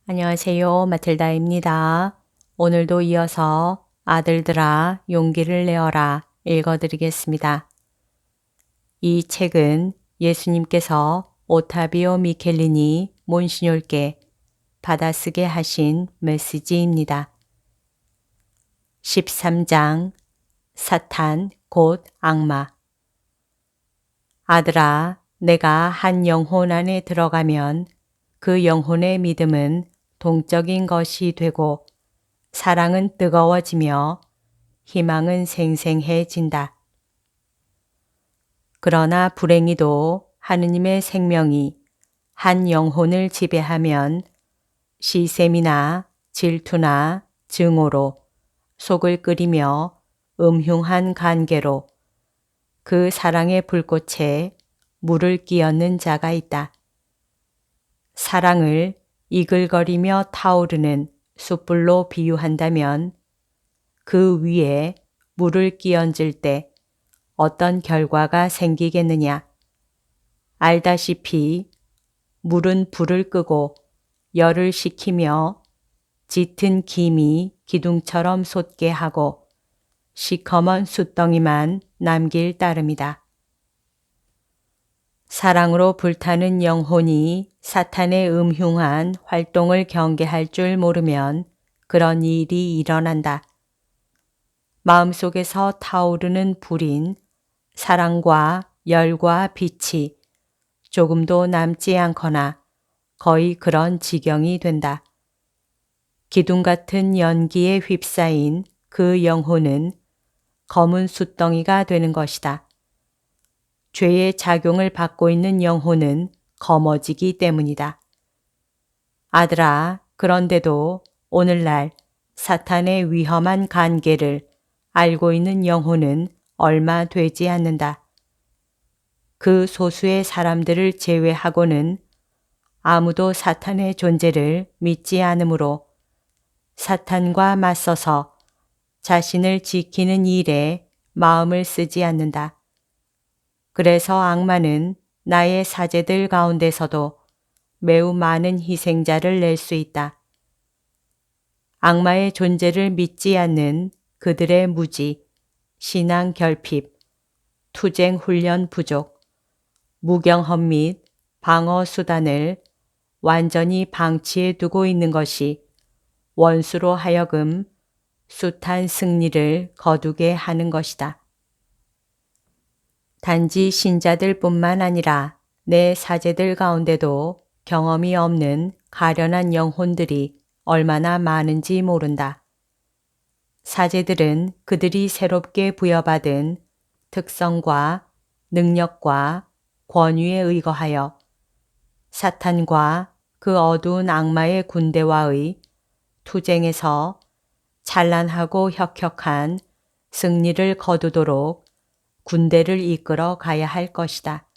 안녕하세요. 마틸다입니다. 오늘도 이어서 아들들아 용기를 내어라 읽어드리겠습니다. 이 책은 예수님께서 오타비오 미켈리니 몬시뇰께 받아쓰게 하신 메시지입니다. 13장 사탄 곧 악마. 아들아, 내가 한 영혼 안에 들어가면 그 영혼의 믿음은 동적인 것이 되고 사랑은 뜨거워지며 희망은 생생해진다. 그러나 불행히도 하느님의 생명이 한 영혼을 지배하면 시샘이나 질투나 증오로 속을 끓이며 음흉한 관계로 그 사랑의 불꽃에 물을 끼얹는 자가 있다. 사랑을 이글거리며 타오르는 숯불로 비유한다면 그 위에 물을 끼얹을 때 어떤 결과가 생기겠느냐? 알다시피 물은 불을 끄고 열을 식히며 짙은 김이 기둥처럼 솟게 하고 시커먼 숯덩이만 남길 따름이다. 사랑으로 불타는 영혼이 사탄의 음흉한 활동을 경계할 줄 모르면 그런 일이 일어난다. 마음속에서 타오르는 불인 사랑과 열과 빛이 조금도 남지 않거나 거의 그런 지경이 된다. 기둥 같은 연기에 휩싸인 그 영혼은 검은 숯덩이가 되는 것이다. 죄의 작용을 받고 있는 영혼은 검어지기 때문이다. 아들아, 그런데도 오늘날 사탄의 위험한 관계를 알고 있는 영혼은 얼마 되지 않는다. 그 소수의 사람들을 제외하고는 아무도 사탄의 존재를 믿지 않으므로 사탄과 맞서서 자신을 지키는 일에 마음을 쓰지 않는다. 그래서 악마는 나의 사제들 가운데서도 매우 많은 희생자를 낼 수 있다. 악마의 존재를 믿지 않는 그들의 무지, 신앙 결핍, 투쟁 훈련 부족, 무경험 및 방어 수단을 완전히 방치해 두고 있는 것이 원수로 하여금 숱한 승리를 거두게 하는 것이다. 단지 신자들 뿐만 아니라 내 사제들 가운데도 경험이 없는 가련한 영혼들이 얼마나 많은지 모른다. 사제들은 그들이 새롭게 부여받은 특성과 능력과 권위에 의거하여 사탄과 그 어두운 악마의 군대와의 투쟁에서 찬란하고 혁혁한 승리를 거두도록 군대를 이끌어 가야 할 것이다.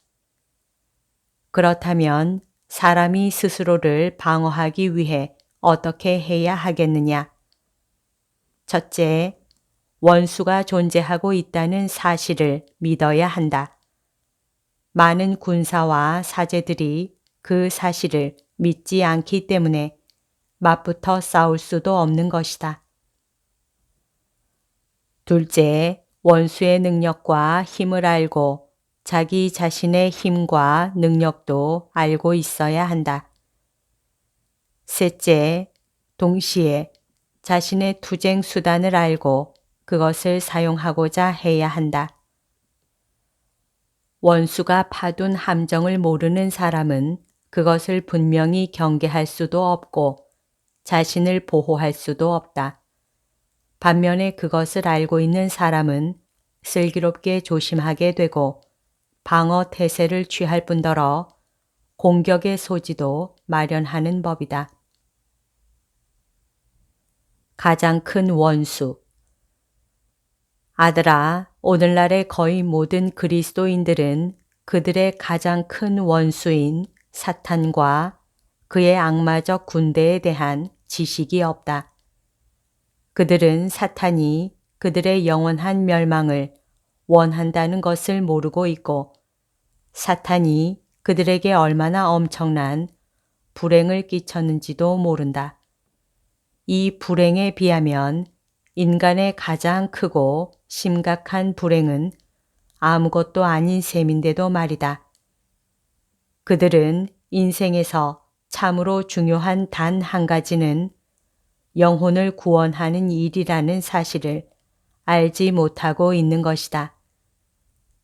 그렇다면 사람이 스스로를 방어하기 위해 어떻게 해야 하겠느냐? 첫째, 원수가 존재하고 있다는 사실을 믿어야 한다. 많은 군사와 사제들이 그 사실을 믿지 않기 때문에 맞붙어 싸울 수도 없는 것이다. 둘째, 원수의 능력과 힘을 알고 자기 자신의 힘과 능력도 알고 있어야 한다. 셋째, 동시에 자신의 투쟁 수단을 알고 그것을 사용하고자 해야 한다. 원수가 파둔 함정을 모르는 사람은 그것을 분명히 경계할 수도 없고 자신을 보호할 수도 없다. 반면에 그것을 알고 있는 사람은 슬기롭게 조심하게 되고 방어 태세를 취할 뿐더러 공격의 소지도 마련하는 법이다. 가장 큰 원수. 아들아, 오늘날의 거의 모든 그리스도인들은 그들의 가장 큰 원수인 사탄과 그의 악마적 군대에 대한 지식이 없다. 그들은 사탄이 그들의 영원한 멸망을 원한다는 것을 모르고 있고 사탄이 그들에게 얼마나 엄청난 불행을 끼쳤는지도 모른다. 이 불행에 비하면 인간의 가장 크고 심각한 불행은 아무것도 아닌 셈인데도 말이다. 그들은 인생에서 참으로 중요한 단 한 가지는 영혼을 구원하는 일이라는 사실을 알지 못하고 있는 것이다.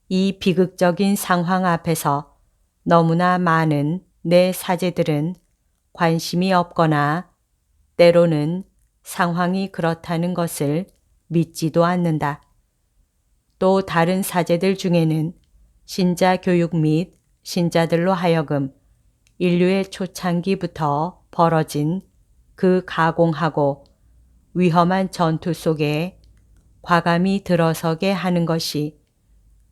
이 비극적인 상황 앞에서 너무나 많은 내 사제들은 관심이 없거나 때로는 상황이 그렇다는 것을 믿지도 않는다. 또 다른 사제들 중에는 신자 교육 및 신자들로 하여금 인류의 초창기부터 벌어진 그 가공하고 위험한 전투 속에 과감히 들어서게 하는 것이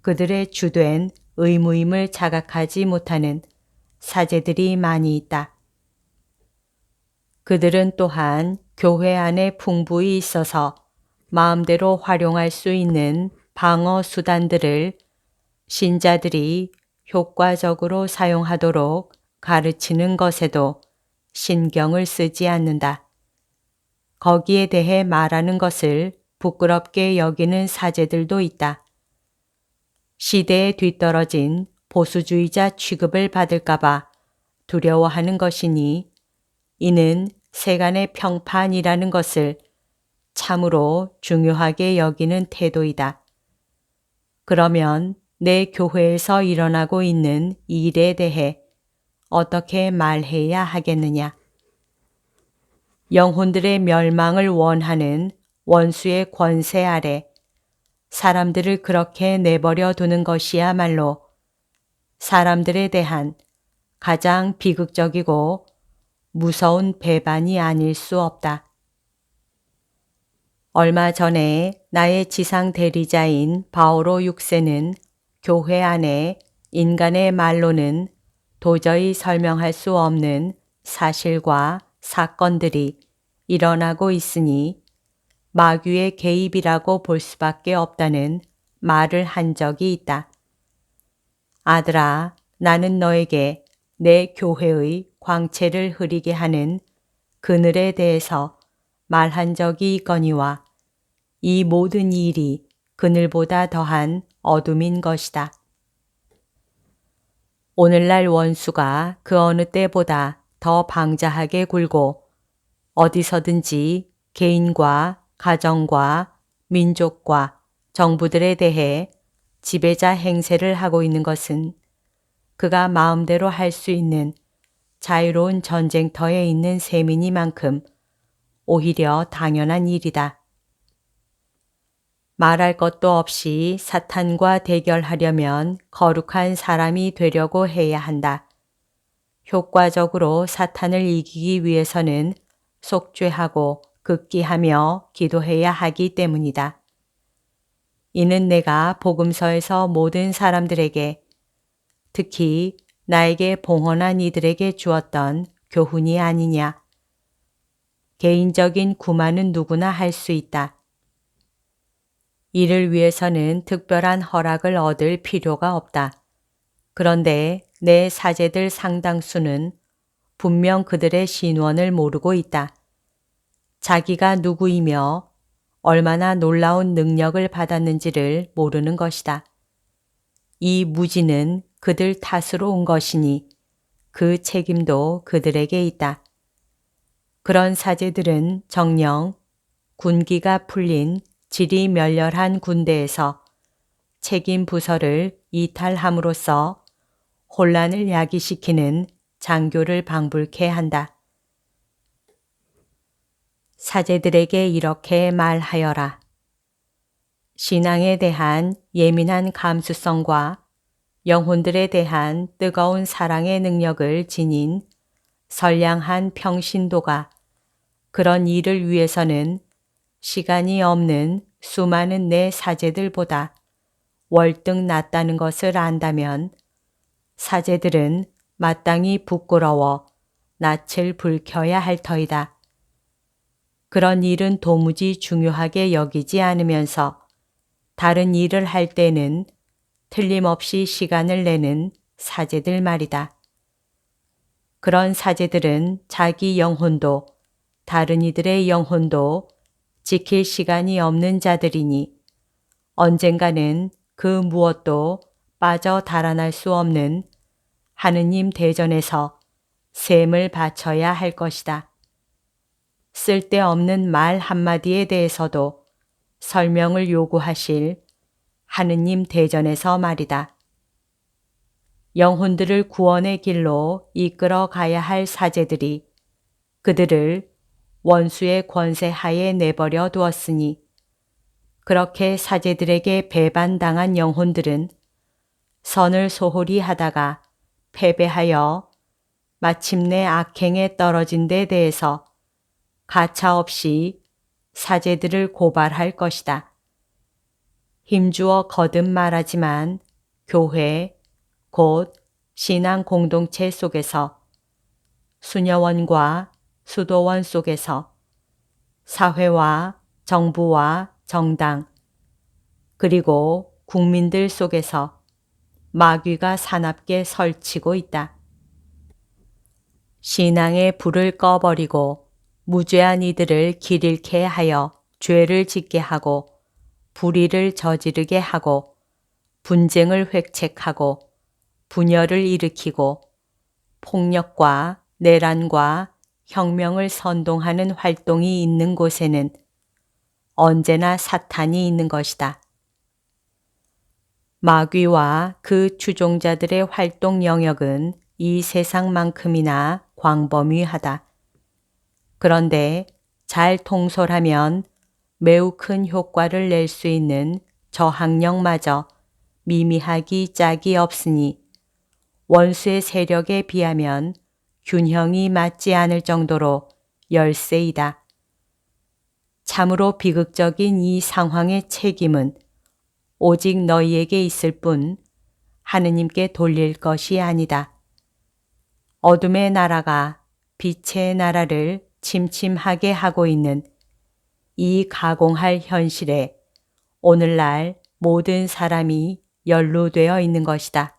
그들의 주된 의무임을 자각하지 못하는 사제들이 많이 있다. 그들은 또한 교회 안에 풍부히 있어서 마음대로 활용할 수 있는 방어 수단들을 신자들이 효과적으로 사용하도록 가르치는 것에도 신경을 쓰지 않는다. 거기에 대해 말하는 것을 부끄럽게 여기는 사제들도 있다. 시대에 뒤떨어진 보수주의자 취급을 받을까봐 두려워하는 것이니 이는 세간의 평판이라는 것을 참으로 중요하게 여기는 태도이다. 그러면 내 교회에서 일어나고 있는 일에 대해 어떻게 말해야 하겠느냐? 영혼들의 멸망을 원하는 원수의 권세 아래 사람들을 그렇게 내버려 두는 것이야말로 사람들에 대한 가장 비극적이고 무서운 배반이 아닐 수 없다. 얼마 전에 나의 지상 대리자인 바오로 6세는 교회 안에 인간의 말로는 도저히 설명할 수 없는 사실과 사건들이 일어나고 있으니 마귀의 개입이라고 볼 수밖에 없다는 말을 한 적이 있다. 아들아, 나는 너에게 내 교회의 광채를 흐리게 하는 그늘에 대해서 말한 적이 있거니와 이 모든 일이 그늘보다 더한 어둠인 것이다. 오늘날 원수가 그 어느 때보다 더 방자하게 굴고 어디서든지 개인과 가정과 민족과 정부들에 대해 지배자 행세를 하고 있는 것은 그가 마음대로 할 수 있는 자유로운 전쟁터에 있는 셈이니만큼 오히려 당연한 일이다. 말할 것도 없이 사탄과 대결하려면 거룩한 사람이 되려고 해야 한다. 효과적으로 사탄을 이기기 위해서는 속죄하고 극기하며 기도해야 하기 때문이다. 이는 내가 복음서에서 모든 사람들에게, 특히 나에게 봉헌한 이들에게 주었던 교훈이 아니냐. 개인적인 구만은 누구나 할 수 있다. 이를 위해서는 특별한 허락을 얻을 필요가 없다. 그런데 내 사제들 상당수는 분명 그들의 신원을 모르고 있다. 자기가 누구이며 얼마나 놀라운 능력을 받았는지를 모르는 것이다. 이 무지는 그들 탓으로 온 것이니 그 책임도 그들에게 있다. 그런 사제들은 정녕 군기가 풀린 질이 멸렬한 군대에서 책임 부서를 이탈함으로써 혼란을 야기시키는 장교를 방불케 한다. 사제들에게 이렇게 말하여라. 신앙에 대한 예민한 감수성과 영혼들에 대한 뜨거운 사랑의 능력을 지닌 선량한 평신도가 그런 일을 위해서는 시간이 없는 수많은 내 사제들보다 월등 낫다는 것을 안다면 사제들은 마땅히 부끄러워 낯을 붉혀야 할 터이다. 그런 일은 도무지 중요하게 여기지 않으면서 다른 일을 할 때는 틀림없이 시간을 내는 사제들 말이다. 그런 사제들은 자기 영혼도 다른 이들의 영혼도 지킬 시간이 없는 자들이니 언젠가는 그 무엇도 빠져 달아날 수 없는 하느님 대전에서 셈을 바쳐야 할 것이다. 쓸데없는 말 한마디에 대해서도 설명을 요구하실 하느님 대전에서 말이다. 영혼들을 구원의 길로 이끌어 가야 할 사제들이 그들을 원수의 권세 하에 내버려 두었으니 그렇게 사제들에게 배반당한 영혼들은 선을 소홀히 하다가 패배하여 마침내 악행에 떨어진 데 대해서 가차없이 사제들을 고발할 것이다. 힘주어 거듭 말하지만 교회, 곧 신앙 공동체 속에서 수녀원과 수도원 속에서 사회와 정부와 정당 그리고 국민들 속에서 마귀가 사납게 설치고 있다. 신앙의 불을 꺼버리고 무죄한 이들을 길 잃게 하여 죄를 짓게 하고 불의를 저지르게 하고 분쟁을 획책하고 분열을 일으키고 폭력과 내란과 혁명을 선동하는 활동이 있는 곳에는 언제나 사탄이 있는 것이다. 마귀와 그 추종자들의 활동 영역은 이 세상만큼이나 광범위하다. 그런데 잘 통솔하면 매우 큰 효과를 낼 수 있는 저항력마저 미미하기 짝이 없으니 원수의 세력에 비하면 균형이 맞지 않을 정도로 열세이다. 참으로 비극적인 이 상황의 책임은 오직 너희에게 있을 뿐 하느님께 돌릴 것이 아니다. 어둠의 나라가 빛의 나라를 침침하게 하고 있는 이 가공할 현실에 오늘날 모든 사람이 연루되어 있는 것이다.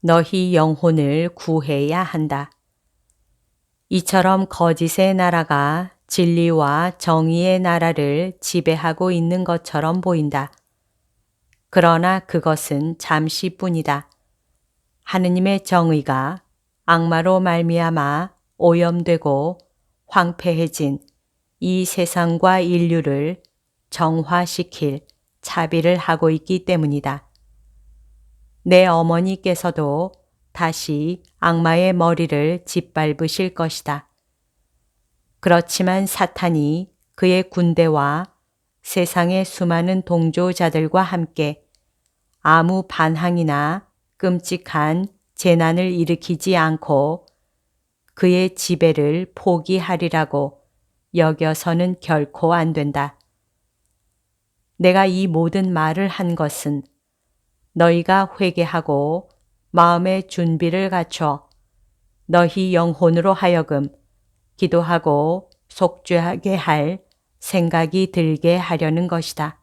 너희 영혼을 구해야 한다. 이처럼 거짓의 나라가 진리와 정의의 나라를 지배하고 있는 것처럼 보인다. 그러나 그것은 잠시뿐이다. 하느님의 정의가 악마로 말미암아 오염되고 황폐해진 이 세상과 인류를 정화시킬 차비를 하고 있기 때문이다. 내 어머니께서도 다시 악마의 머리를 짓밟으실 것이다. 그렇지만 사탄이 그의 군대와 세상의 수많은 동조자들과 함께 아무 반항이나 끔찍한 재난을 일으키지 않고 그의 지배를 포기하리라고 여겨서는 결코 안 된다. 내가 이 모든 말을 한 것은 너희가 회개하고 마음의 준비를 갖춰 너희 영혼으로 하여금 기도하고 속죄하게 할 생각이 들게 하려는 것이다.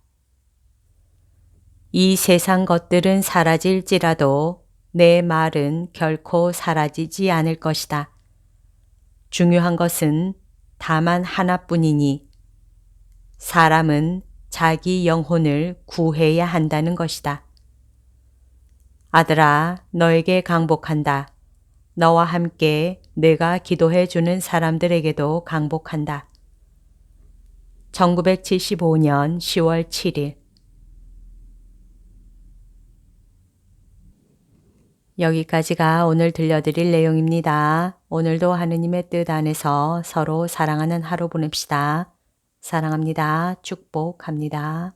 이 세상 것들은 사라질지라도 내 말은 결코 사라지지 않을 것이다. 중요한 것은 다만 하나뿐이니 사람은 자기 영혼을 구해야 한다는 것이다. 아들아, 너에게 강복한다. 너와 함께 내가 기도해 주는 사람들에게도 강복한다. 1975년 10월 7일. 여기까지가 오늘 들려드릴 내용입니다. 오늘도 하느님의 뜻 안에서 서로 사랑하는 하루 보냅시다. 사랑합니다. 축복합니다.